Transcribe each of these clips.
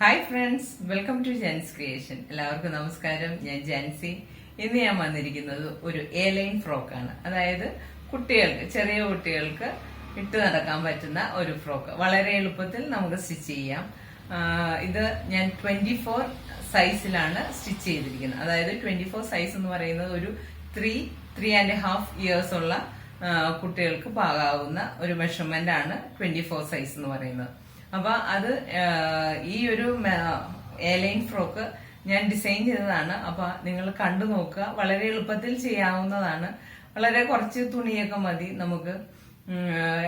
Hi friends, welcome to Jan's creation. എല്ലാവർക്കും നമസ്കാരം. ഞാൻ ജാൻസി. ഇന്ന് ഞാൻ വന്നിരിക്കുന്നത് ഒരു ലൈൻ ഫ്രോക്കാണ്. അതായത് കുട്ടികൾക്ക്, ചെറിയ കുട്ടികൾക്ക് ഇട്ട് നടക്കാൻ പറ്റുന്ന ഒരു ഫ്രോക്ക്. വളരെ എളുപ്പത്തിൽ നമുക്ക് സ്റ്റിച്ച് ചെയ്യാം. ഇത് ഞാൻ 24 സൈസിലാണ് സ്റ്റിച്ച് ചെയ്തിരിക്കുന്നത്. അതായത് 24 സൈസ് എന്ന് പറയുന്നത് ഒരു 3.5 ഇയേഴ്സ് ഉള്ള കുട്ടികൾക്ക് പാകാവുന്ന ഒരു മെഷർമെന്റ് ആണ് 24 സൈസ് എന്ന് പറയുന്നത്. അപ്പൊ അത് ഈ ഒരു ലൈൻ ഫ്രോക്ക് ഞാൻ ഡിസൈൻ ചെയ്തതാണ്. അപ്പൊ നിങ്ങൾ കണ്ടു നോക്കുക. വളരെ എളുപ്പത്തിൽ ചെയ്യാവുന്നതാണ്. വളരെ കുറച്ച് തുണിയൊക്കെ മതി, നമുക്ക്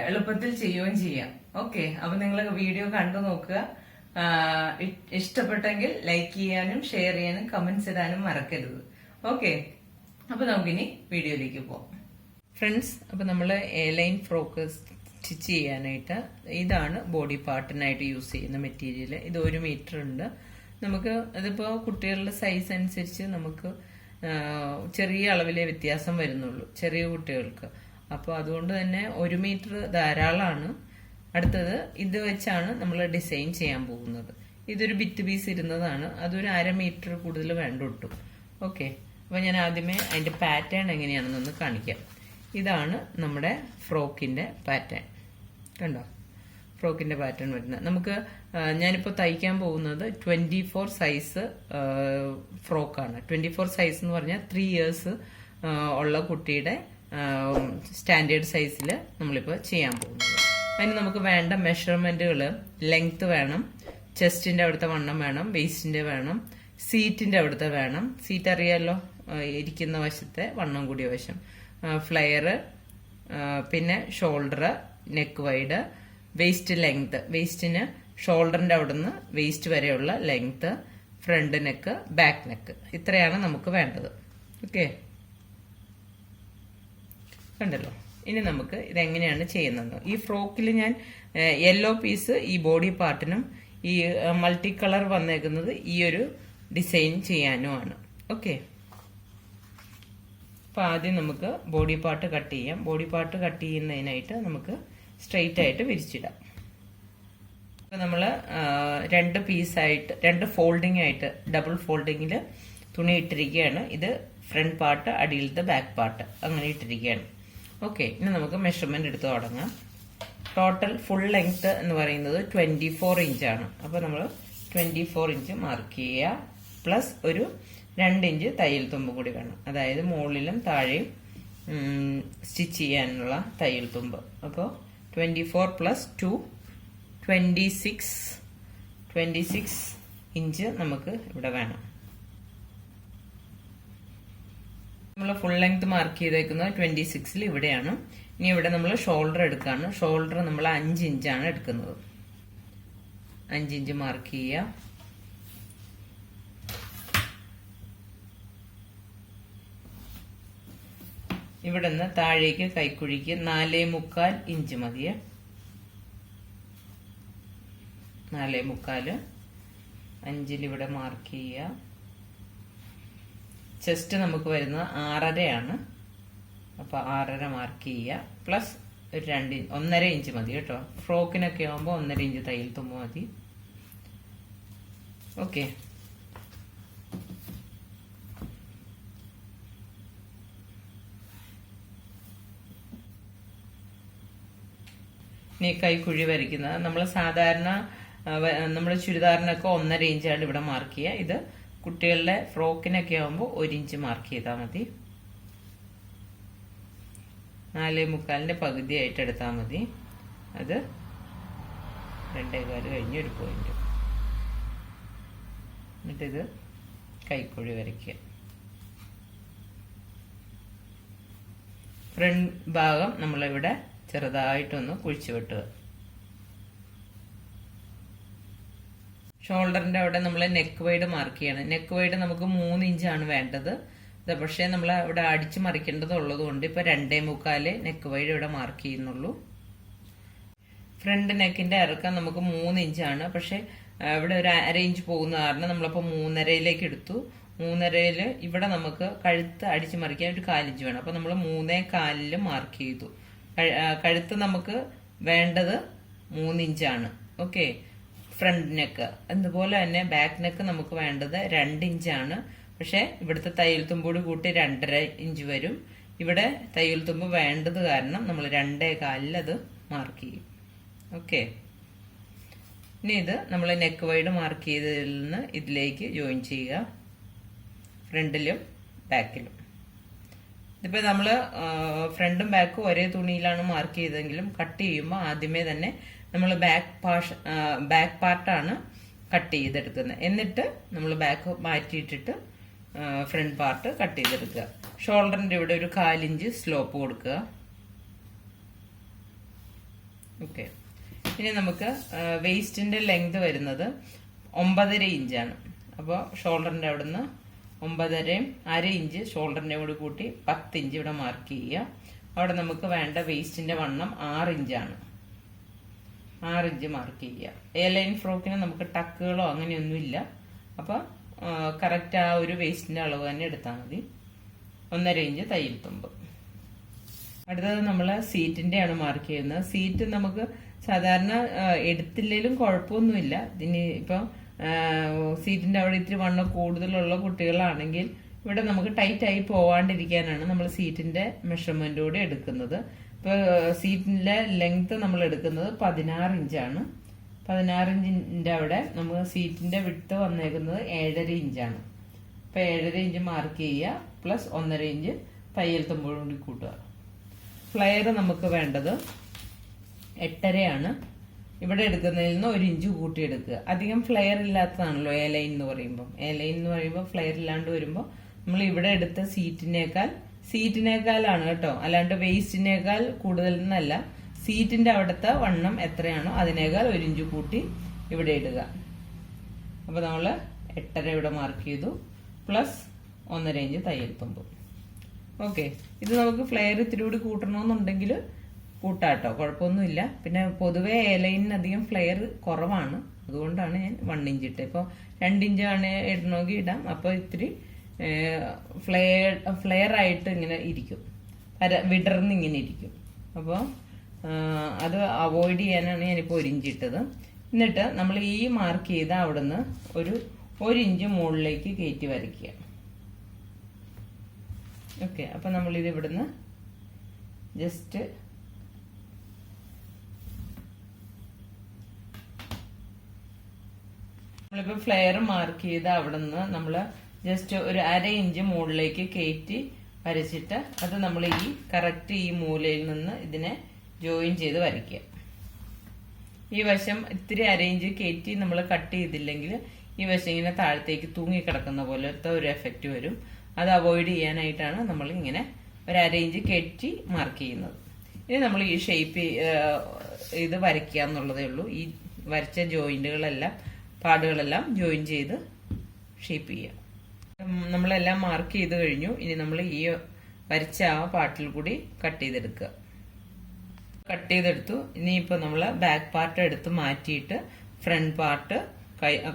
എളുപ്പത്തിൽ ചെയ്യുകയും ചെയ്യാം. ഓക്കെ, അപ്പൊ നിങ്ങൾ വീഡിയോ കണ്ടു നോക്കുക. ഇഷ്ടപ്പെട്ടെങ്കിൽ ലൈക്ക് ചെയ്യാനും ഷെയർ ചെയ്യാനും കമന്റ്സ് ഇടാനും മറക്കരുത്. ഓക്കെ, അപ്പൊ നമുക്കിനി വീഡിയോയിലേക്ക് പോവാം. ഫ്രണ്ട്സ്, അപ്പൊ നമ്മള് ലൈൻ ഫ്രോക്ക് സ്റ്റിച്ച് ചെയ്യാനായിട്ട് ഇതാണ് ബോഡി പാർട്ടിനായിട്ട് യൂസ് ചെയ്യുന്ന മെറ്റീരിയൽ. ഇത് 1 മീറ്റർ ഉണ്ട്. നമുക്ക് അതിപ്പോ കുട്ടികളുടെ സൈസ് അനുസരിച്ച് നമുക്ക് ചെറിയ അളവിലെ വ്യത്യാസം വരുന്നുള്ളൂ ചെറിയ കുട്ടികൾക്ക്. അപ്പോൾ അതുകൊണ്ട് തന്നെ 1 മീറ്റർ ധാരാളമാണ്. അടുത്തത് ഇത് വെച്ചാണ് നമ്മൾ ഡിസൈൻ ചെയ്യാൻ പോകുന്നത്. ഇതൊരു ബിറ്റ് പീസ് ഇരുന്നതാണ്. അതൊരു 1/2 മീറ്റർ കൂടുതൽ വേണ്ട കിട്ടും. ഓക്കെ, അപ്പൊ ഞാൻ ആദ്യമേ അതിന്റെ പാറ്റേൺ എങ്ങനെയാണെന്നൊന്ന് കാണിക്കാം. ഇതാണ് നമ്മുടെ ഫ്രോക്കിന്റെ പാറ്റേൺ. കണ്ടോ, ഫ്രോക്കിന്റെ പാറ്റേൺ വരുന്നത്. നമുക്ക് ഞാനിപ്പോൾ തയ്ക്കാൻ പോകുന്നത് 24 സൈസ് ഫ്രോക്കാണ്. 24 സൈസ് എന്ന് പറഞ്ഞാൽ 3 ഇയേഴ്സ് ഉള്ള കുട്ടിയുടെ സ്റ്റാൻഡേർഡ് സൈസിൽ നമ്മളിപ്പോൾ ചെയ്യാൻ പോകുന്നത്. അതിന് നമുക്ക് വേണ്ട മെഷർമെന്റുകൾ: ലെങ്ത് വേണം, ചെസ്റ്റിന്റെ അവിടുത്തെ വണ്ണം വേണം, വെയിസ്റ്റിന്റെ വേണം, സീറ്റിന്റെ അവിടുത്തെ വേണം. സീറ്റ് അറിയാലോ, ഇരിക്കുന്ന വശത്തെ വണ്ണം കൂടിയ വശം, ഫ്ലെയർ, പിന്നെ shoulder, neck wide, waist length, വെയിസ്റ്റിന് ഷോൾഡറിന്റെ അവിടുന്ന് വെയിസ്റ്റ് വരെയുള്ള length, front neck, back neck, ഇത്രയാണ് നമുക്ക് വേണ്ടത്. ഓക്കെ, കണ്ടല്ലോ. ഇനി നമുക്ക് ഇതെങ്ങനെയാണ് ചെയ്യുന്നത്. ഈ ഫ്രോക്കിൽ ഞാൻ യെല്ലോ പീസ് ഈ ബോഡി പാർട്ടിനും ഈ മൾട്ടി കളർ വന്നേക്കുന്നത് ഈ ഒരു ഡിസൈൻ ചെയ്യാനുമാണ്. ഓക്കെ, അപ്പൊ ആദ്യം നമുക്ക് ബോഡി പാർട്ട് കട്ട് ചെയ്യാം. ബോഡി പാർട്ട് കട്ട് ചെയ്യുന്നതിനായിട്ട് നമുക്ക് സ്ട്രെയിറ്റ് ആയിട്ട് വിരിച്ചിടാം. നമ്മൾ 2 പീസായിട്ട് 2 ഫോൾഡിംഗ് ആയിട്ട് ഡബിൾ ഫോൾഡിങ്ങിൽ തുണി ഇട്ടിരിക്കുകയാണ്. ഇത് ഫ്രണ്ട് പാർട്ട്, അടിയിലത്തെ ബാക്ക് പാർട്ട്, അങ്ങനെ ഇട്ടിരിക്കുകയാണ്. ഓക്കെ, ഇനി നമുക്ക് മെഷർമെന്റ് എടുത്ത് തുടങ്ങാം. ടോട്ടൽ ഫുൾ ലെങ്ത് എന്ന് പറയുന്നത് 24 ഇഞ്ചാണ്. അപ്പോൾ നമ്മൾ 24 ഇഞ്ച് മാർക്ക് ചെയ്യുക. പ്ലസ് ഒരു 2 ഇഞ്ച് തയ്യൽ തുമ്പ് കൂടി വേണം. അതായത് മുകളിലും താഴെയും സ്റ്റിച്ച് ചെയ്യാനുള്ള തയ്യൽ തുമ്പ്. അപ്പോൾ 24 പ്ലസ് 2 26 ഇഞ്ച് നമുക്ക് ഇവിടെ വേണം. നമ്മൾ ഫുൾ ലെങ്ത് മാർക്ക് ചെയ്തേക്കുന്നത് 26 ഇവിടെയാണ്. ഇനി ഇവിടെ നമ്മൾ ഷോൾഡർ എടുക്കാണ്. ഷോൾഡർ നമ്മൾ 5 ഇഞ്ചാണ് എടുക്കുന്നത്. 5 ഇഞ്ച് മാർക്ക് ചെയ്യുക. ഇവിടെ നിന്ന് താഴേക്ക് കൈക്കുഴിക്ക് 4.25 ഇഞ്ച് മതിയെ. 4.25 5 ഇവിടെ മാർക്ക് ചെയ്യുക. ചെസ്റ്റ് നമുക്ക് വരുന്നത് 6.5 അപ്പൊ 6.5 മാർക്ക് ചെയ്യുക. പ്ലസ് ഒരു 1.5 ഇഞ്ച് മതി കേട്ടോ. ഫ്രോക്കിനൊക്കെ ആകുമ്പോൾ 1.5 ഇഞ്ച് തയ്യൽ തുമ്പ് മതി. ഓക്കെ, ഇനി കൈക്കുഴി വരയ്ക്കുന്നത് നമ്മൾ സാധാരണ നമ്മൾ ചുരിദാറിനൊക്കെ 1.5 ഇഞ്ചാണ് ഇവിടെ മാർക്ക് ചെയ്യുക. ഇത് കുട്ടികളുടെ ഫ്രോക്കിനൊക്കെ ആകുമ്പോൾ 1 ഇഞ്ച് മാർക്ക് ചെയ്താൽ മതി. 4.25 പകുതിയായിട്ട് എടുത്താൽ മതി. അത് 2.25 കഴിഞ്ഞ് ഒരു പോയിന്റ്. എന്നിട്ടിത് കൈക്കുഴി വരയ്ക്കുക. ഫ്രണ്ട് ഭാഗം നമ്മളിവിടെ ചെറുതായിട്ടൊന്ന് കുഴിച്ചു വെട്ടുക. ഷോൾഡറിന്റെ അവിടെ നമ്മൾ നെക്ക് വൈഡ് മാർക്ക് ചെയ്യണം. നെക്ക് വൈഡ് നമുക്ക് 3 ഇഞ്ചാണ് വേണ്ടത്. പക്ഷേ നമ്മൾ ഇവിടെ അടിച്ചു മറിക്കേണ്ടതുള്ളത് കൊണ്ട് ഇപ്പൊ 2.25 നെക്ക് വൈഡ് ഇവിടെ മാർക്ക് ചെയ്യുന്നുള്ളൂ. ഫ്രണ്ട് നെക്കിന്റെ ഇറക്കം നമുക്ക് 3 ഇഞ്ചാണ്. പക്ഷെ ഇവിടെ ഒരു 1/2 ഇഞ്ച് പോകുന്ന കാരണം നമ്മളിപ്പോ 3.5 എടുത്തു. 3.5 ഇവിടെ നമുക്ക് കഴുത്ത് അടിച്ചു മറിക്കാൻ ഒരു 1/4 ഇഞ്ച് വേണം. അപ്പൊ നമ്മൾ 3.25 മാർക്ക് ചെയ്തു. കഴുത്ത് നമുക്ക് വേണ്ടത് 3 ഇഞ്ചാണ്. Okay, front neck. അതുപോലെ തന്നെ ബാക്ക് നെക്ക് നമുക്ക് വേണ്ടത് 2 ഇഞ്ചാണ്. പക്ഷെ ഇവിടുത്തെ തയ്യൽ തുമ്പോട് കൂട്ടി 2.5 ഇഞ്ച് വരും. ഇവിടെ തയ്യൽ തുമ്പ് വേണ്ടത് കാരണം നമ്മൾ 2.25 അത് മാർക്ക് ചെയ്യും. ഓക്കെ, ഇനി ഇത് നമ്മൾ നെക്ക് വൈഡ് മാർക്ക് ചെയ്തതിൽ നിന്ന് ഇതിലേക്ക് ജോയിൻ ചെയ്യുക, ഫ്രണ്ടിലും ബാക്കിലും. ഇതിപ്പോൾ നമ്മൾ ഫ്രണ്ടും ബാക്കും ഒരേ തുണിയിലാണ് മാർക്ക് ചെയ്തെങ്കിലും കട്ട് ചെയ്യുമ്പോൾ ആദ്യമേ തന്നെ നമ്മൾ ബാക്ക് പാർട്ടാണ് കട്ട് ചെയ്തെടുക്കുന്നത്. എന്നിട്ട് നമ്മൾ ബാക്ക് മാറ്റിയിട്ടിട്ട് ഫ്രണ്ട് പാർട്ട് കട്ട് ചെയ്തെടുക്കുക. ഷോൾഡറിന്റെ ഇവിടെ ഒരു 1/4 ഇഞ്ച് സ്ലോപ്പ് കൊടുക്കുക. ഓക്കെ, ഇനി നമുക്ക് വേസ്റ്റിന്റെ ലെങ്ത് വരുന്നത് 9.5 ഇഞ്ചാണ്. അപ്പോൾ ഷോൾഡറിന്റെ അവിടുന്ന് 9.5 1/2 ഇഞ്ച് ഷോൾഡറിന്റെ കൂടി കൂട്ടി 10 ഇഞ്ച് ഇവിടെ മാർക്ക് ചെയ്യുക. അവിടെ നമുക്ക് വേണ്ട വേസ്റ്റിന്റെ വണ്ണം 6 ഇഞ്ചാണ്. 6 ഇഞ്ച് മാർക്ക് ചെയ്യുക. എ ലൈൻ ഫ്രോക്കിന് നമുക്ക് ടക്കുകളോ അങ്ങനെയൊന്നുമില്ല. അപ്പോൾ കറക്റ്റ് ആ ഒരു വേസ്റ്റിന്റെ അളവ് തന്നെ എടുത്താൽ മതി. 1.5 ഇഞ്ച് തയ്യൽ തുമ്പ്. അടുത്തത് നമ്മൾ സീറ്റിന്റെ ആണ് മാർക്ക് ചെയ്യുന്നത്. സീറ്റ് നമുക്ക് സാധാരണ എടുത്തില്ലെങ്കിലും കുഴപ്പമൊന്നുമില്ല. ഇതിന് ഇപ്പം സീറ്റിന്റെ അവിടെ ഇത്തിരി വണ്ണം കൂടുതലുള്ള കുട്ടികളാണെങ്കിൽ ഇവിടെ നമുക്ക് ടൈറ്റ് ആയി പോവാണ്ടിരിക്കാനാണ് നമ്മൾ സീറ്റിന്റെ മെഷർമെന്റ് കൂടി എടുക്കുന്നത്. ഇപ്പൊ സീറ്റിന്റെ ലെങ്ത് നമ്മൾ എടുക്കുന്നത് 16 ഇഞ്ചാണ്. 16 ഇഞ്ചിന്റെ അവിടെ നമുക്ക് സീറ്റിന്റെ വിട്ട് വന്നേക്കുന്നത് 7.5 ഇഞ്ചാണ്. അപ്പൊ 7.5 ഇഞ്ച് മാർക്ക് ചെയ്യുക, പ്ലസ് 1.5 ഇഞ്ച് തയ്യൽ തുമ്പോടും കൂടി കൂട്ടുക. ഫ്ലെയർ നമുക്ക് വേണ്ടത് 8.5 ഇവിടെ എടുക്കുന്നതിൽ നിന്ന് 1 ഇഞ്ച് കൂട്ടിയെടുക്കുക. അധികം ഫ്ലെയർ ഇല്ലാത്തതാണല്ലോ എ ലൈൻ എന്ന് പറയുമ്പോൾ. എ ലൈൻ എന്ന് പറയുമ്പോൾ ഫ്ലെയർ ഇല്ലാണ്ട് വരുമ്പോൾ നമ്മൾ ഇവിടെ എടുത്ത സീറ്റിനേക്കാളാണ് കേട്ടോ, അല്ലാണ്ട് വേസ്റ്റിനേക്കാൾ കൂടുതൽ എന്നല്ല. സീറ്റിന്റെ അവിടുത്തെ വണ്ണം എത്രയാണോ അതിനേക്കാൾ 1 ഇഞ്ച് കൂട്ടി ഇവിടെ ഇടുക. അപ്പൊ നമ്മള് 8.5 ഇവിടെ മാർക്ക് ചെയ്തു, പ്ലസ് 1.5 ഇഞ്ച് തയ്യൽ തുമ്പ്. ഓക്കെ, ഇത് നമുക്ക് ഫ്ലെയർ ഇത്തിരി കൂടി കൂട്ടണമെന്നുണ്ടെങ്കിൽ കൂട്ടാട്ടോ, കുഴപ്പമൊന്നുമില്ല. പിന്നെ പൊതുവെ എ ലൈനിന് അധികം ഫ്ലെയർ കുറവാണ്, അതുകൊണ്ടാണ് ഞാൻ 1 ഇഞ്ച് ഇട്ടത്. ഇപ്പോൾ 2 ഇഞ്ചാണ് ഇടണമെങ്കിൽ ഇടാം. അപ്പോൾ ഇത്തിരി ഫ്ലെയർ ആയിട്ട് ഇങ്ങനെ ഇരിക്കും, വിടർന്ന് ഇങ്ങനെ ഇരിക്കും. അപ്പോൾ അത് അവോയ്ഡ് ചെയ്യാനാണ് ഞാനിപ്പോൾ 1 ഇഞ്ച് ഇട്ടത്. എന്നിട്ട് നമ്മൾ ഈ മാർക്ക് ചെയ്ത അവിടുന്ന് ഒരു 1 ഇഞ്ച് മുകളിലേക്ക് കയറ്റി വരയ്ക്കുക. ഓക്കെ, അപ്പൊ നമ്മളിത് ഇവിടുന്ന് ജസ്റ്റ് നമ്മളിപ്പോ ഫ്ലെയർ മാർക്ക് ചെയ്ത അവിടുന്ന് നമ്മള് ജസ്റ്റ് ഒരു 1/2 ഇഞ്ച് മുകളിലേക്ക് കയറ്റി വരച്ചിട്ട് അത് നമ്മൾ ഈ കറക്റ്റ് ഈ മൂലയിൽ നിന്ന് ഇതിനെ ജോയിൻ ചെയ്ത് വരയ്ക്കുക. ഈ വശം ഇത്തിരി 1/2 ഇഞ്ച് കയറ്റി നമ്മൾ കട്ട് ചെയ്തില്ലെങ്കിൽ ഈ വശം ഇങ്ങനെ താഴത്തേക്ക് തൂങ്ങിക്കിടക്കുന്ന പോലത്തെ ഒരു എഫക്റ്റ് വരും. അത് അവോയ്ഡ് ചെയ്യാനായിട്ടാണ് നമ്മൾ ഇങ്ങനെ ഒരു 1/2 ഇഞ്ച് കയറ്റി മാർക്ക് ചെയ്യുന്നത്. ഇനി നമ്മൾ ഈ ഷേപ്പ് ഇത് വരയ്ക്കുക എന്നുള്ളതേ ഉള്ളൂ. ഈ വരച്ച ജോയിന്റുകളെല്ലാം പാടുകളെല്ലാം ജോയിൻ ചെയ്ത് ഷേപ്പ് ചെയ്യുക. നമ്മളെല്ലാം മാർക്ക് ചെയ്ത് കഴിഞ്ഞു. ഇനി നമ്മൾ ഈ വരച്ച ആ പാർട്ടിൽ കൂടി കട്ട് ചെയ്തെടുക്കുക. കട്ട് ചെയ്തെടുത്തു. ഇനിയിപ്പോൾ നമ്മൾ ബാക്ക് പാർട്ട് എടുത്ത് മാറ്റിയിട്ട് ഫ്രണ്ട് പാർട്ട്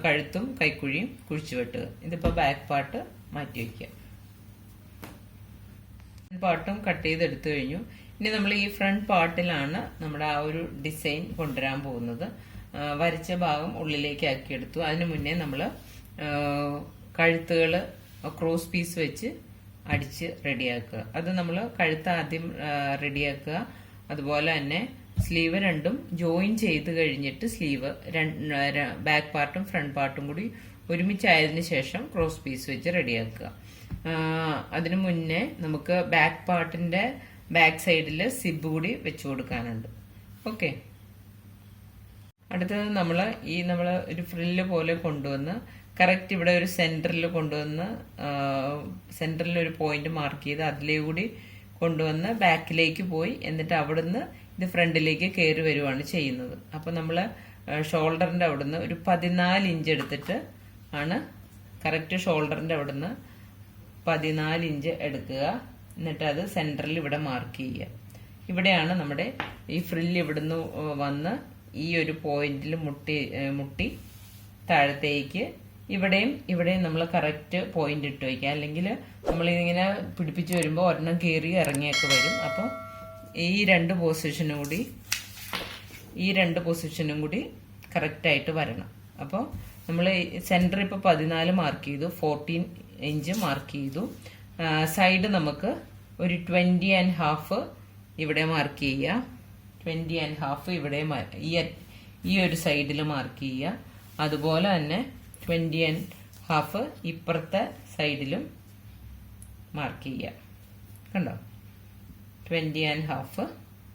കഴുത്തും കൈക്കുഴിയും കുഴിച്ചു വെട്ടുക. ഇതിപ്പോൾ ബാക്ക് പാർട്ട് മാറ്റി വയ്ക്കുക. പാർട്ടും കട്ട് ചെയ്തെടുത്തു കഴിഞ്ഞു. ഇനി നമ്മൾ ഈ ഫ്രണ്ട് പാർട്ടിലാണ് നമ്മുടെ ആ ഒരു ഡിസൈൻ കൊണ്ടുവരാൻ പോകുന്നത്. വരച്ച ഭാഗം ഉള്ളിലേക്ക് ആക്കിയെടുത്തു. അതിനു മുന്നേ നമ്മൾ കഴുത്തുകൾ ക്രോസ് പീസ് വെച്ച് അടിച്ച് റെഡിയാക്കുക. അത് നമ്മൾ കഴുത്ത് ആദ്യം റെഡിയാക്കുക. അതുപോലെ തന്നെ സ്ലീവ് രണ്ടും ജോയിൻ ചെയ്ത് കഴിഞ്ഞിട്ട് സ്ലീവ് ബാക്ക് പാർട്ടും ഫ്രണ്ട് പാർട്ടും കൂടി ഒരുമിച്ചായതിനു ശേഷം ക്രോസ് പീസ് വെച്ച് റെഡിയാക്കുക. അതിനു മുന്നേ നമുക്ക് ബാക്ക് പാർട്ടിന്റെ ബാക്ക് സൈഡിൽ സിബ് കൂടി വെച്ചു കൊടുക്കാനുണ്ട്. ഓക്കെ, അടുത്തത് നമ്മൾ ഒരു ഫ്രില്ല് പോലെ കൊണ്ടുവന്ന് കറക്റ്റ് ഇവിടെ ഒരു സെന്ററിൽ കൊണ്ടുവന്ന് സെന്ററിൽ ഒരു പോയിന്റ് മാർക്ക് ചെയ്ത് അതിലേ കൂടി കൊണ്ടുവന്ന് ബാക്കിലേക്ക് പോയി എന്നിട്ട് അവിടുന്ന് ഇത് ഫ്രണ്ടിലേക്ക് കയറി വരുവാണ് ചെയ്യുന്നത്. അപ്പൊ നമ്മൾ ഷോൾഡറിന്റെ അവിടുന്ന് ഒരു 14 ഇഞ്ച് എടുത്തിട്ട് ആണ് കറക്റ്റ് ഷോൾഡറിന്റെ അവിടുന്ന് 14 ഇഞ്ച് എടുക്കുക. എന്നിട്ട് അത് സെന്ററിൽ ഇവിടെ മാർക്ക് ചെയ്യുക. ഇവിടെയാണ് നമ്മുടെ ഈ ഫ്രില്ല് ഇവിടുന്ന് വന്ന് ഈ ഒരു പോയിന്റിൽ മുട്ടി താഴത്തേക്ക് ഇവിടെയും നമ്മൾ കറക്റ്റ് പോയിന്റ് ഇട്ട് വയ്ക്കുക. അല്ലെങ്കിൽ നമ്മൾ ഇതിങ്ങനെ പിടിപ്പിച്ച് വരുമ്പോൾ ഒരെണ്ണം കയറി ഇറങ്ങിയൊക്കെ വരും. അപ്പോൾ ഈ രണ്ട് പൊസിഷനും കൂടി കറക്റ്റായിട്ട് വരണം. അപ്പോൾ നമ്മൾ സെൻറ്റർ ഇപ്പോൾ 14 മാർക്ക് ചെയ്തു, 14 ഇഞ്ച് മാർക്ക് ചെയ്തു. സൈഡ് നമുക്ക് ഒരു 20.5 ഇവിടെ മാർക്ക് ചെയ്യുക, 20.5 ഇവിടെ ഈ ഒരു സൈഡിൽ മാർക്ക് ചെയ്യുക. അതുപോലെ തന്നെ 20.5 ഇപ്പുറത്തെ സൈഡിലും മാർക്ക് ചെയ്യുക. കണ്ടോ, 20.5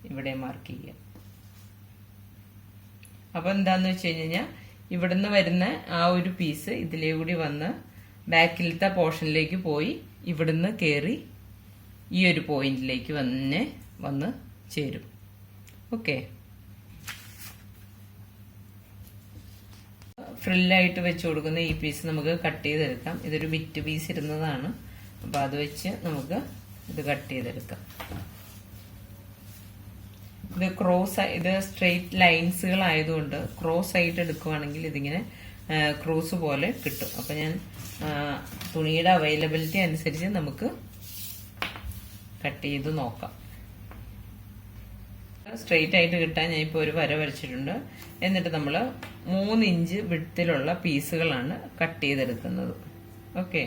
ഇവിടെ മാർക്ക് ചെയ്യുക. അപ്പോൾ എന്താന്ന് വെച്ച് കഴിഞ്ഞാൽ ഇവിടുന്ന് വരുന്ന ആ ഒരു പീസ് ഇതിലേ കൂടി വന്ന് ബാക്കിലത്തെ പോർഷനിലേക്ക് പോയി ഇവിടുന്ന് കയറി ഈ ഒരു പോയിന്റിലേക്ക് വന്ന് ചേരും. ഓക്കെ, ഫ്രില്ലായിട്ട് വെച്ച് കൊടുക്കുന്ന ഈ പീസ് നമുക്ക് കട്ട് ചെയ്തെടുക്കാം. ഇതൊരു ബിറ്റ് പീസ് ഇരുന്നതാണ്, അപ്പോൾ അത് വെച്ച് നമുക്ക് ഇത് കട്ട് ചെയ്തെടുക്കാം. ഇത് സ്ട്രെയിറ്റ് ലൈൻസുകൾ ആയതുകൊണ്ട് ക്രോസ് ആയിട്ട് എടുക്കുവാണെങ്കിൽ ഇതിങ്ങനെ ക്രോസ് പോലെ കിട്ടും. അപ്പൊ ഞാൻ തുണിയുടെ അവൈലബിലിറ്റി അനുസരിച്ച് നമുക്ക് കട്ട് ചെയ്ത് നോക്കാം. സ്ട്രെയിറ്റ് ആയിട്ട് കിട്ടാൻ ഞാൻ ഇപ്പോൾ ഒരു വര വരച്ചിട്ടുണ്ട്. എന്നിട്ട് നമ്മൾ 3 ഇഞ്ച് വിഡ്ത്തിലുള്ള പീസുകളാണ് കട്ട് ചെയ്തെടുക്കുന്നത്. ഓക്കെ,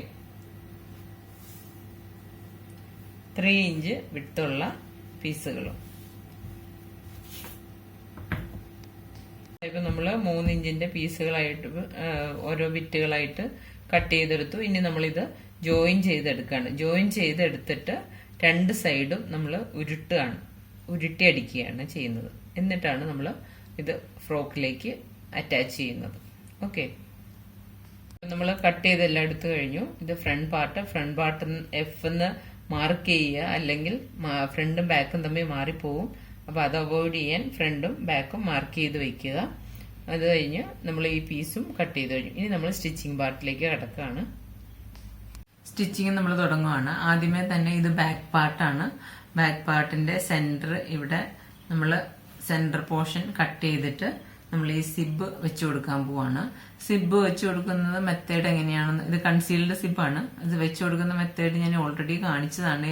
3 ഇഞ്ച് വിഡ്ത്തുള്ള പീസുകളും. ഇപ്പൊ നമ്മൾ 3 ഇഞ്ചിന്റെ പീസുകളായിട്ട് ഓരോ ബിറ്റുകളായിട്ട് കട്ട് ചെയ്തെടുത്തു. ഇനി നമ്മളിത് ജോയിൻ ചെയ്തെടുക്കുകയാണ്. ജോയിൻ ചെയ്തെടുത്തിട്ട് 2 സൈഡും നമ്മൾ ഉരുട്ടി അടിക്കുകയാണ് ചെയ്യുന്നത്. എന്നിട്ടാണ് നമ്മൾ ഇത് ഫ്രോക്കിലേക്ക് അറ്റാച്ച് ചെയ്യുന്നത്. ഓക്കെ, നമ്മൾ കട്ട് ചെയ്തെല്ലാം എടുത്തു കഴിഞ്ഞു. ഇത് ഫ്രണ്ട് പാർട്ട് എഫ് എന്ന് മാർക്ക് ചെയ്യുക, അല്ലെങ്കിൽ ഫ്രണ്ടും ബാക്കും തമ്മിൽ മാറിപ്പോവും. അപ്പോൾ അത് അവോയ്ഡ് ചെയ്യാൻ ഫ്രണ്ടും ബാക്കും മാർക്ക് ചെയ്ത് വെക്കുക. അത് കഴിഞ്ഞ് നമ്മൾ ഈ പീസും കട്ട് ചെയ്ത് കഴിഞ്ഞു. ഇനി നമ്മൾ സ്റ്റിച്ചിങ് പാർട്ടിലേക്ക് കിടക്കുകയാണ്. സ്റ്റിച്ചിങ് നമ്മൾ തുടങ്ങുകയാണ്. ആദ്യമേ തന്നെ ഇത് ബാക്ക് പാർട്ടാണ്. ബാക്ക് പാർട്ടിന്റെ സെന്റർ ഇവിടെ നമ്മൾ സെന്റർ പോർഷൻ കട്ട് ചെയ്തിട്ട് നമ്മൾ ഈ സിബ് വെച്ച് കൊടുക്കാൻ പോവാണ്. സിബ് വെച്ച് കൊടുക്കുന്നത് മെത്തേഡ് എങ്ങനെയാണെന്ന്, ഇത് കൺസീൽഡ് സിബാണ്. ഇത് വെച്ച് കൊടുക്കുന്ന മെത്തേഡ് ഞാൻ ഓൾറെഡി കാണിച്ചതാണ്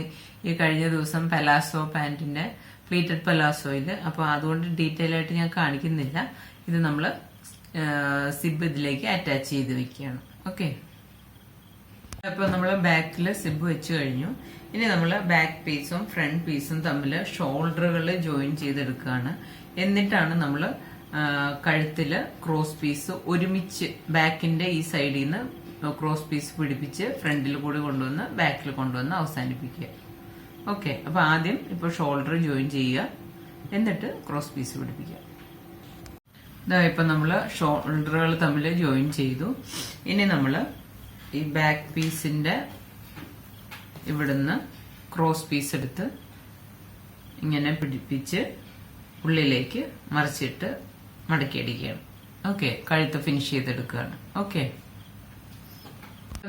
ഈ കഴിഞ്ഞ ദിവസം പലാസോ പാന്റിന്റെ പ്ലീറ്റഡ് പലാസോയിൽ. അപ്പോൾ അതുകൊണ്ട് ഡീറ്റെയിൽ ആയിട്ട് ഞാൻ കാണിക്കുന്നില്ല. ഇത് നമ്മൾ സിബ് ഇതിലേക്ക് അറ്റാച്ച് ചെയ്ത് വെക്കുകയാണ്. ഓക്കെ, അപ്പോൾ നമ്മൾ ബാക്കിൽ സിബ് വെച്ച് കഴിഞ്ഞു. ഇനി നമ്മൾ ബാക്ക് പീസും ഫ്രണ്ട് പീസും തമ്മിൽ ഷോൾഡറുകൾ ജോയിൻ ചെയ്തെടുക്കുകയാണ്. എന്നിട്ടാണ് നമ്മൾ കഴുത്തിൽ ക്രോസ് പീസ് ഒരുമിച്ച് ബാക്കിന്റെ ഈ സൈഡിൽ നിന്ന് ക്രോസ് പീസ് പിടിപ്പിച്ച് ഫ്രണ്ടിൽ കൂടി കൊണ്ടുവന്ന് ബാക്കിൽ കൊണ്ടുവന്ന് അവസാനിപ്പിക്കുക. ഓക്കെ, അപ്പൊ ആദ്യം ഇപ്പൊ ഷോൾഡർ ജോയിൻ ചെയ്യുക, എന്നിട്ട് ക്രോസ് പീസ് പിടിപ്പിക്കുക. ഇതാ ഇപ്പൊ നമ്മള് ഷോൾഡറുകൾ തമ്മിൽ ജോയിൻ ചെയ്തു. ഇനി നമ്മള് ഈ ബാക്ക് പീസിന്റെ ഇവിടുന്ന് ക്രോസ് പീസ് എടുത്ത് ഇങ്ങനെ പിടിപ്പിച്ച് ഉള്ളിലേക്ക് മറിച്ചിട്ട് മടക്കിയടിക്കുകയാണ്. ഓക്കെ, കഴുത്ത് ഫിനിഷ് ചെയ്തെടുക്കുകയാണ്. ഓക്കെ,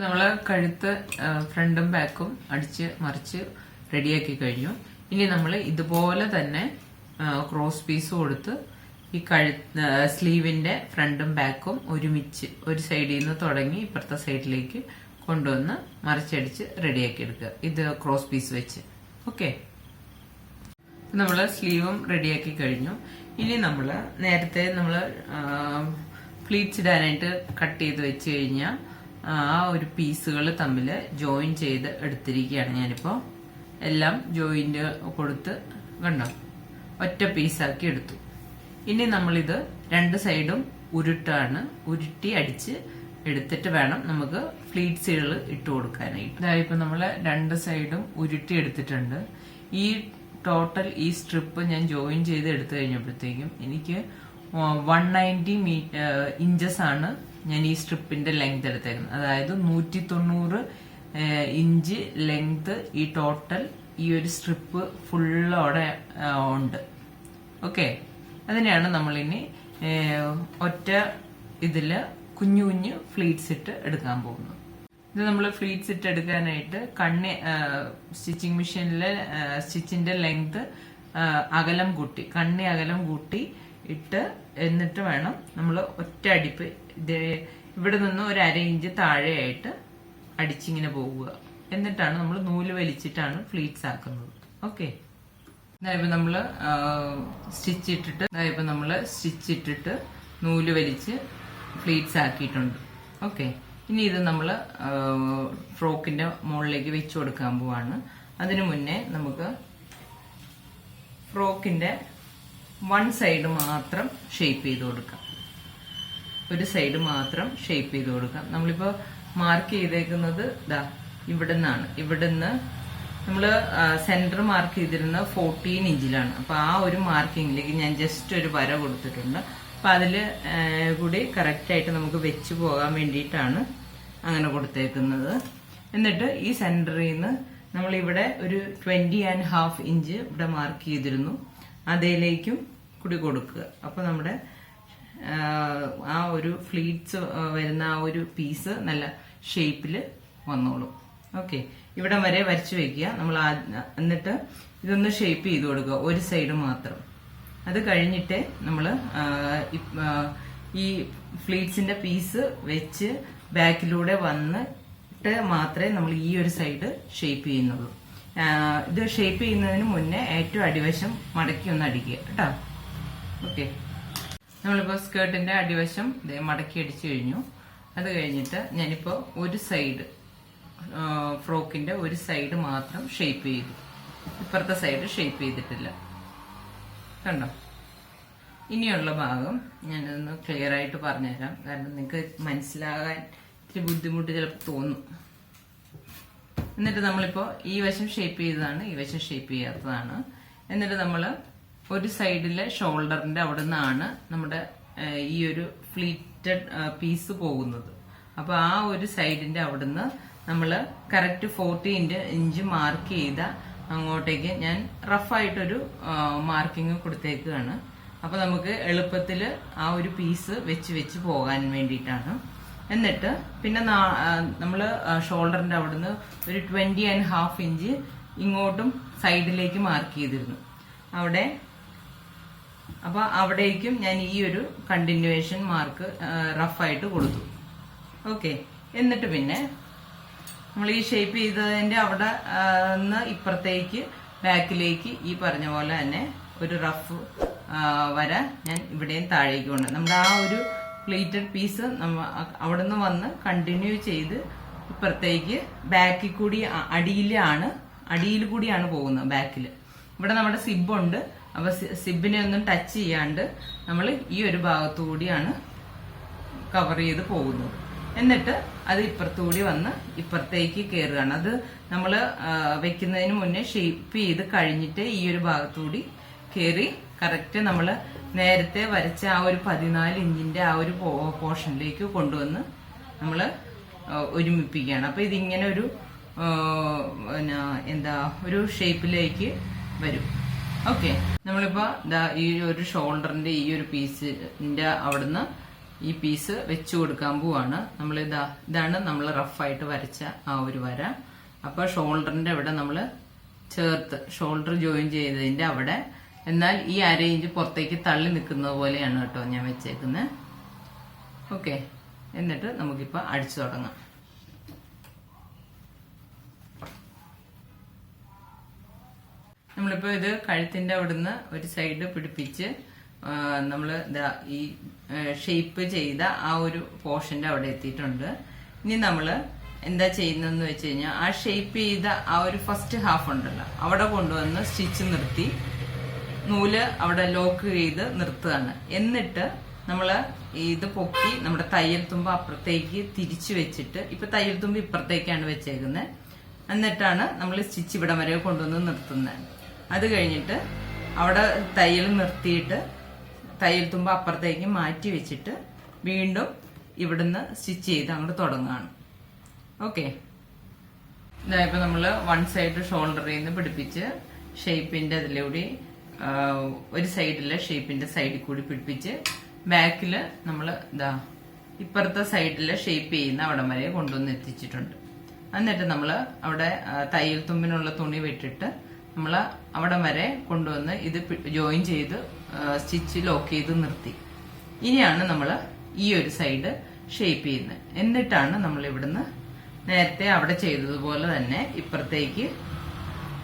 നമ്മള് കഴുത്ത് ഫ്രണ്ടും ബാക്കും അടിച്ച് മറിച്ച് റെഡിയാക്കി കഴിഞ്ഞു. ഇനി നമ്മൾ ഇതുപോലെ തന്നെ ക്രോസ് പീസ് കൊടുത്ത് ഈ സ്ലീവിന്റെ ഫ്രണ്ടും ബാക്കും ഒരുമിച്ച് ഒരു സൈഡിൽ നിന്ന് തുടങ്ങി ഇപ്പുറത്തെ സൈഡിലേക്ക് കൊണ്ടുവന്ന് മറിച്ചടിച്ച് റെഡിയാക്കി എടുക്കുക. ഇത് ക്രോസ് പീസ് വെച്ച്. ഓക്കെ, നമ്മള് സ്ലീവും റെഡിയാക്കി കഴിഞ്ഞു. ഇനി നമ്മള് നേരത്തെ നമ്മള് പ്ലീറ്റ്സ് ഇടാനായിട്ട് കട്ട് ചെയ്ത് വെച്ച് കഴിഞ്ഞാൽ ആ ഒരു പീസുകൾ തമ്മിൽ ജോയിൻ ചെയ്ത് എടുത്തിരിക്കുകയാണ് ഞാനിപ്പോ. എല്ലാം ജോയിന്റ് കൊടുത്ത് കണ്ടോ ഒറ്റ പീസാക്കി എടുത്തു. ഇനി നമ്മളിത് 2 സൈഡും ഉരുട്ടി അടിച്ച് എടുത്തിട്ട് വേണം നമുക്ക് ഫ്ലീറ്റ്സുകൾ ഇട്ട് കൊടുക്കാനായിട്ട്. ഇതായിപ്പോ നമ്മള് 2 സൈഡും ഉരുട്ടി എടുത്തിട്ടുണ്ട്. ഈ ടോട്ടൽ ഈ സ്ട്രിപ്പ് ഞാൻ ജോയിൻ ചെയ്ത് എടുത്തു കഴിഞ്ഞപ്പോഴത്തേക്കും എനിക്ക് 190 ഇഞ്ചസ് ആണ് ഞാൻ ഈ സ്ട്രിപ്പിന്റെ ലെങ്ത് എടുത്തേക്കുന്നത്. അതായത് 190 ഇഞ്ച് ലെങ്ത് ഈ ടോട്ടൽ ഈ ഒരു സ്ട്രിപ്പ് ഫുള്ളോടെ ഉണ്ട്. ഓക്കെ, അതിനെയാണ് നമ്മളിനി ഒറ്റ ഇതില് കുഞ്ഞു കുഞ്ഞു ഫ്ലീറ്റ്സ് ഇട്ട് എടുക്കാൻ പോകുന്നത്. ഇത് നമ്മൾ ഫ്ലീറ്റ്സ് ഇട്ട് എടുക്കാനായിട്ട് സ്റ്റിച്ചിങ് മെഷീനിലെ സ്റ്റിച്ചിന്റെ ലെങ്ത് അകലം കൂട്ടി ഇട്ട് എന്നിട്ട് വേണം നമ്മൾ ഒറ്റ അടിപ്പ് ഇവിടെ നിന്ന് ഒരു 1/2 ഇഞ്ച് താഴെയായിട്ട് അടിച്ചിങ്ങനെ പോവുക. എന്നിട്ടാണ് നമ്മൾ നൂല് വലിച്ചിട്ടാണ് ഫ്ലീറ്റ്സ് ആക്കുന്നത്. ഓക്കെ, ഇതായപ്പോ നമ്മള് സ്റ്റിച്ച് ഇട്ടിട്ട് നൂല് വലിച്ച് ഫ്ലീറ്റ്സ് ആക്കിയിട്ടുണ്ട്. ഓക്കെ, ഇനി ഇത് നമ്മൾ ഫ്രോക്കിന്റെ മുകളിലേക്ക് വെച്ചു കൊടുക്കാൻ പോവാണ്. അതിനു മുന്നേ നമുക്ക് ഫ്രോക്കിന്റെ വൺ സൈഡ് മാത്രം ഷേപ്പ് ചെയ്ത് കൊടുക്കാം. ഒരു സൈഡ് മാത്രം ഷേപ്പ് ചെയ്ത് കൊടുക്കാം. നമ്മളിപ്പോ മാർക്ക് ചെയ്തേക്കുന്നത് ഇതാ ഇവിടുന്നാണ്. ഇവിടുന്ന് നമ്മള് സെന്റർ മാർക്ക് ചെയ്തിരുന്നത് 14 ഇഞ്ചിലാണ്. അപ്പൊ ആ ഒരു മാർക്കിങ്ങിലേക്ക് ഞാൻ ജസ്റ്റ് ഒരു വര കൊടുത്തിട്ടുണ്ട്. അപ്പൊ അതില് കൂടി കറക്റ്റ് ആയിട്ട് നമുക്ക് വെച്ച് പോകാൻ വേണ്ടിയിട്ടാണ് അങ്ങനെ കൊടുത്തേക്കുന്നത്. എന്നിട്ട് ഈ സെന്ററിൽ നിന്ന് നമ്മൾ ഇവിടെ ഒരു 20.5 ഇഞ്ച് ഇവിടെ മാർക്ക് ചെയ്തിരുന്നു, അതിലേക്കും കൂടി കൊടുക്കുക. അപ്പൊ നമ്മുടെ ആ ഒരു ഫ്ലീറ്റ്സ് വരുന്ന ആ ഒരു പീസ് നല്ല ഷേപ്പില് വന്നോളും. ഓക്കെ, ഇവിടെ വരെ വരച്ചു വെക്കുക നമ്മൾ. എന്നിട്ട് ഇതൊന്ന് ഷേപ്പ് ചെയ്ത് കൊടുക്കുക, ഒരു സൈഡ് മാത്രം. അത് കഴിഞ്ഞിട്ട് നമ്മള് ഈ ഫ്ലീറ്റ്സിന്റെ പീസ് വെച്ച് ബാക്കിലൂടെ വന്നിട്ട് മാത്രമേ നമ്മൾ ഈ ഒരു സൈഡ് ഷേപ്പ് ചെയ്യുന്നുള്ളൂ. ഇത് ഷേപ്പ് ചെയ്യുന്നതിന് മുന്നേ ഏറ്റവും അടിവശം മടക്കി ഒന്ന് അടിക്കുക കേട്ടോ. ഓക്കെ, നമ്മളിപ്പോ സ്കേർട്ടിന്റെ അടിവശം മടക്കി അടിച്ചു കഴിഞ്ഞു. അത് കഴിഞ്ഞിട്ട് ഞാനിപ്പോ ഒരു സൈഡ് ഫ്രോക്കിന്റെ ഒരു സൈഡ് മാത്രം ഷേപ്പ് ചെയ്തു, ഇപ്പുറത്തെ സൈഡ് ഷേപ്പ് ചെയ്തിട്ടില്ല. കണ്ടോ? ഇനിയുള്ള ഭാഗം ഞാനൊന്ന് ക്ലിയർ ആയിട്ട് പറഞ്ഞുതരാം, കാരണം നിങ്ങൾക്ക് മനസ്സിലാകാൻ ഇത്തിരി ബുദ്ധിമുട്ട് ചിലപ്പോൾ തോന്നും. എന്നിട്ട് നമ്മളിപ്പോ ഈ വശം ഷേപ്പ് ചെയ്തതാണ്, ഈ വശം ഷേപ്പ് ചെയ്യാത്തതാണ്. എന്നിട്ട് നമ്മൾ ഒരു സൈഡിലെ ഷോൾഡറിന്റെ അവിടെ നിന്നാണ് നമ്മുടെ ഈ ഒരു ഫ്ലീറ്റഡ് പീസ് പോകുന്നത്. അപ്പൊ ആ ഒരു സൈഡിന്റെ അവിടുന്ന് നമ്മള് കറക്റ്റ് 14 ഇഞ്ച് മാർക്ക് ചെയ്ത അങ്ങോട്ടേക്ക് ഞാൻ റഫായിട്ടൊരു മാർക്കിങ് കൊടുത്തേക്കാണ്. അപ്പൊ നമുക്ക് എളുപ്പത്തില് ആ ഒരു പീസ് വെച്ച് പോകാൻ വേണ്ടിയിട്ടാണ്. എന്നിട്ട് പിന്നെ നമ്മള് ഷോൾഡറിന്റെ അവിടുന്ന് ഒരു 20.5 ഇഞ്ച് ഇങ്ങോട്ടും സൈഡിലേക്ക് മാർക്ക് ചെയ്തിരുന്നു അവിടെ. അപ്പൊ അവിടേക്കും ഞാൻ ഈ ഒരു കണ്ടിന്യൂവേഷൻ മാർക്ക് റഫായിട്ട് കൊടുത്തു. ഓക്കെ, എന്നിട്ട് പിന്നെ നമ്മൾ ഈ ഷേപ്പ് ചെയ്തതിന്റെ അവിടെ നിന്ന് ഇപ്പുറത്തേക്ക് ബാക്കിലേക്ക് ഈ പറഞ്ഞ പോലെ തന്നെ ഒരു റഫ് വര ഞാൻ ഇവിടെയും താഴേക്ക് കൊണ്ട് നമ്മുടെ ആ ഒരു പ്ലേറ്റഡ് പീസ് അവിടെ നിന്ന് വന്ന് കണ്ടിന്യൂ ചെയ്ത് ഇപ്പുറത്തേക്ക് ബാക്കിൽ കൂടി അടിയിൽ കൂടിയാണ് പോകുന്നത്. ബാക്കിൽ ഇവിടെ നമ്മുടെ സിബുണ്ട്. അപ്പൊ സിബിനെ ഒന്നും ടച്ച് ചെയ്യാണ്ട് നമ്മൾ ഈ ഒരു ഭാഗത്തു കൂടിയാണ് കവർ ചെയ്ത് പോകുന്നത്. എന്നിട്ട് അത് ഇപ്പുറത്തുകൂടി വന്ന് ഇപ്പുറത്തേക്ക് കയറുകയാണ്. അത് നമ്മൾ വെക്കുന്നതിന് മുന്നേ ഷേപ്പ് ചെയ്ത് കഴിഞ്ഞിട്ട് ഈ ഒരു ഭാഗത്തുകൂടി കയറി കറക്റ്റ് നമ്മൾ നേരത്തെ വരച്ച ആ ഒരു 14 ഇഞ്ചിന്റെ ആ ഒരു പോർഷനിലേക്ക് കൊണ്ടുവന്ന് നമ്മൾ ഒരുമിപ്പിക്കുകയാണ്. അപ്പൊ ഇതിങ്ങനെ ഒരു ഒരു ഷേപ്പിലേക്ക് വരും. ഓക്കെ, നമ്മളിപ്പോ ഈ ഒരു ഷോൾഡറിന്റെ ഈ ഒരു പീസിന്റെ അവിടുന്ന് ഈ പീസ് വെച്ചു കൊടുക്കാൻ പോവാണ്. നമ്മൾ ഇതാണ് നമ്മൾ റഫായിട്ട് വരച്ച ആ ഒരു വര. അപ്പൊ ഷോൾഡറിന്റെ അവിടെ നമ്മൾ ചേർത്ത് ഷോൾഡർ ജോയിൻ ചെയ്തതിന്റെ അവിടെ, എന്നാൽ ഈ 1/2 ഇഞ്ച് പുറത്തേക്ക് തള്ളി നിൽക്കുന്നത് പോലെയാണ് കേട്ടോ ഞാൻ വെച്ചേക്കുന്നത്. ഓക്കെ, എന്നിട്ട് നമുക്കിപ്പോ അടിച്ചു തുടങ്ങാം. നമ്മളിപ്പോ ഇത് കഴുത്തിന്റെ അവിടുന്ന് ഒരു സൈഡ് പിടിപ്പിച്ച് നമ്മള് ഈ ഷേപ്പ് ചെയ്ത ആ ഒരു പോർഷന്റെ അവിടെ എത്തിയിട്ടുണ്ട്. ഇനി നമ്മള് എന്താ ചെയ്യുന്നതെന്ന് വെച്ച് കഴിഞ്ഞാൽ ആ ഷേപ്പ് ചെയ്ത ആ ഒരു ഫസ്റ്റ് ഹാഫ് ഉണ്ടല്ലോ അവിടെ കൊണ്ടുവന്ന് സ്റ്റിച്ച് നിർത്തി നൂല് അവിടെ ലോക്ക് ചെയ്ത് നിർത്തുകയാണ്. എന്നിട്ട് നമ്മള് ഇത് പൊക്കി നമ്മുടെ തയ്യൽ തുമ്പ് അപ്പുറത്തേക്ക് തിരിച്ചു വെച്ചിട്ട്, ഇപ്പൊ തയ്യൽ തുമ്പ് ഇപ്പുറത്തേക്കാണ് വെച്ചേക്കുന്നത്. എന്നിട്ടാണ് നമ്മൾ സ്റ്റിച്ച് ഇവിടെ വരെ കൊണ്ടുവന്ന് നിർത്തുന്നത്. അത് കഴിഞ്ഞിട്ട് അവിടെ തയ്യൽ നിർത്തിയിട്ട് തയ്യൽ തുമ്പ് അപ്പുറത്തേക്ക് മാറ്റി വെച്ചിട്ട് വീണ്ടും ഇവിടുന്ന് സ്റ്റിച്ച് ചെയ്ത് അങ്ങോട്ട് തുടങ്ങുകയാണ്. ഓക്കെ, ഇതായപ്പോ നമ്മള് വൺ സൈഡ് ഷോൾഡറിൽ നിന്ന് പിടിപ്പിച്ച് ഷേപ്പിന്റെ അതിലൂടെ ഒരു സൈഡിലെ ഷേപ്പിന്റെ സൈഡിൽ കൂടി പിടിപ്പിച്ച് ബാക്കില് നമ്മള് ഇപ്പുറത്തെ സൈഡിലെ ഷേപ്പ് ചെയ്യുന്ന അവിടം വരെ കൊണ്ടുവന്ന് എത്തിച്ചിട്ടുണ്ട്. എന്നിട്ട് നമ്മള് അവിടെ തയ്യൽ തുമ്പിനുള്ള തുണി വിട്ടിട്ട് നമ്മൾ അവിടം വരെ കൊണ്ടുവന്ന് ഇത് ജോയിൻ ചെയ്ത് സ്റ്റിച്ച് ലോക്ക് ചെയ്ത് നിർത്തി. ഇനിയാണ് നമ്മൾ ഈ ഒരു സൈഡ് ഷേപ്പ് ചെയ്യുന്നത്. എന്നിട്ടാണ് നമ്മൾ ഇവിടുന്ന് നേരത്തെ അവിടെ ചെയ്തതുപോലെ തന്നെ ഇപ്പുറത്തേക്ക്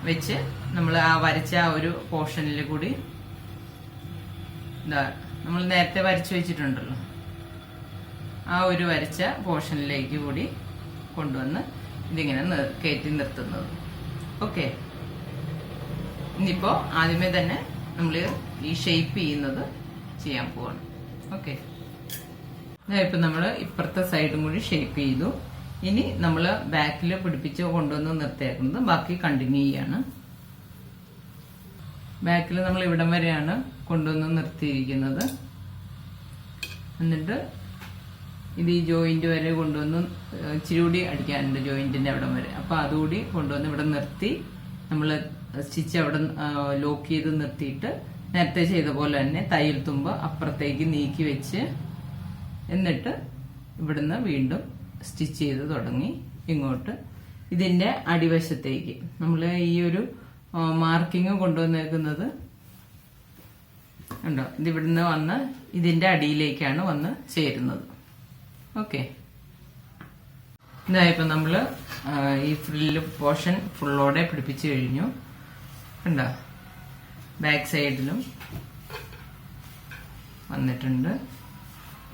വെച്ച് നമ്മൾ ആ വരച്ച ആ ഒരു പോർഷനിൽ കൂടി നമ്മൾ നേരത്തെ വരച്ചു വെച്ചിട്ടുണ്ടല്ലോ, ആ ഒരു വരച്ച പോർഷനിലേക്ക് കൂടി കൊണ്ടുവന്ന് ഇതിങ്ങനെ കയറ്റി നിർത്തുന്നത്. ഓക്കെ, ഇനിയിപ്പോ ആദ്യമേ തന്നെ നമ്മൾ ഈ ഷേപ്പ് ചെയ്യുന്നത് ചെയ്യാൻ പോവാണ്. ഓക്കെ, ഇപ്പൊ നമ്മള് ഇപ്പുറത്തെ സൈഡും കൂടി ഷേപ്പ് ചെയ്തു. ഇനി നമ്മള് ബാക്കിൽ പിടിപ്പിച്ച് കൊണ്ടുവന്ന് നിർത്തിയേക്കുന്നത് ബാക്കി കണ്ടിന്യൂ ചെയ്യാണ്. ബാക്കിൽ നമ്മൾ ഇവിടം വരെയാണ് കൊണ്ടുവന്ന് നിർത്തിയിരിക്കുന്നത്. എന്നിട്ട് ഇത് ഈ ജോയിന്റ് വരെ കൊണ്ടുവന്ന് ഇച്ചിരി കൂടി അടിക്കാനുണ്ട് ജോയിന്റിന്റെ അവിടം വരെ. അപ്പൊ അതുകൂടി കൊണ്ടുവന്ന് ഇവിടെ നിർത്തി നമ്മൾ സ്റ്റിച്ച് അവിടെ ലോക്ക് ചെയ്ത് നിർത്തിയിട്ട് നേരത്തെ ചെയ്ത പോലെ തന്നെ തയ്യൽ തുമ്പ് അപ്പുറത്തേക്ക് നീക്കി വെച്ച് എന്നിട്ട് ഇവിടുന്ന് വീണ്ടും സ്റ്റിച്ച് ചെയ്ത് തുടങ്ങി ഇങ്ങോട്ട് ഇതിന്റെ അടിവശത്തേക്ക് നമ്മൾ ഈ ഒരു മാർക്കിങ് കൊണ്ടുവന്നേക്കുന്നത് ഉണ്ടോ, ഇത് ഇവിടുന്ന് വന്ന് ഇതിന്റെ അടിയിലേക്കാണ് വന്ന് ചേരുന്നത്. ഓക്കെ, ഇതായപ്പോ നമ്മള് ഈ ഫ്രില്ല് പോർഷൻ ഫുള്ളോടെ പിടിപ്പിച്ചു കഴിഞ്ഞു. കണ്ടോ, ബാക്ക് സൈഡിലും വന്നിട്ടുണ്ട്.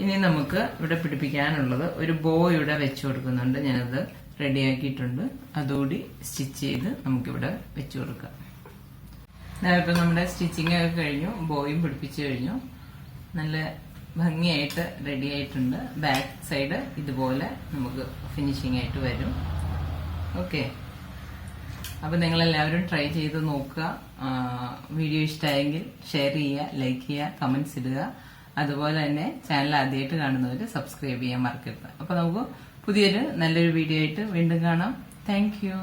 ഇനി നമുക്ക് ഇവിടെ പിടിപ്പിക്കാനുള്ളത് ഒരു ബോ ഇവിടെ വെച്ചു കൊടുക്കുന്നുണ്ട്. ഞാനത് റെഡിയാക്കിയിട്ടുണ്ട്. അതുകൂടി സ്റ്റിച്ച് ചെയ്ത് നമുക്കിവിടെ വെച്ചു കൊടുക്കാം. ഇപ്പൊ നമ്മുടെ സ്റ്റിച്ചിങ് ഒക്കെ കഴിഞ്ഞു, ബോയും പിടിപ്പിച്ചു കഴിഞ്ഞു. നല്ല ഭംഗിയായിട്ട് റെഡി ആയിട്ടുണ്ട്. ബാക്ക് സൈഡ് ഇതുപോലെ നമുക്ക് ഫിനിഷിംഗ് ആയിട്ട് വരും. ഓക്കെ, അപ്പൊ നിങ്ങളെല്ലാവരും ട്രൈ ചെയ്ത് നോക്കുക. വീഡിയോ ഇഷ്ടമായെങ്കിൽ ഷെയർ ചെയ്യുക, ലൈക്ക് ചെയ്യുക, കമന്റ്സ് ഇടുക. അതുപോലെ തന്നെ ചാനൽ ആദ്യമായിട്ട് കാണുന്നവര് സബ്സ്ക്രൈബ് ചെയ്യാൻ മറക്കരുത്. അപ്പൊ നമുക്ക് പുതിയൊരു നല്ലൊരു വീഡിയോ ആയിട്ട് വീണ്ടും കാണാം. Thank you.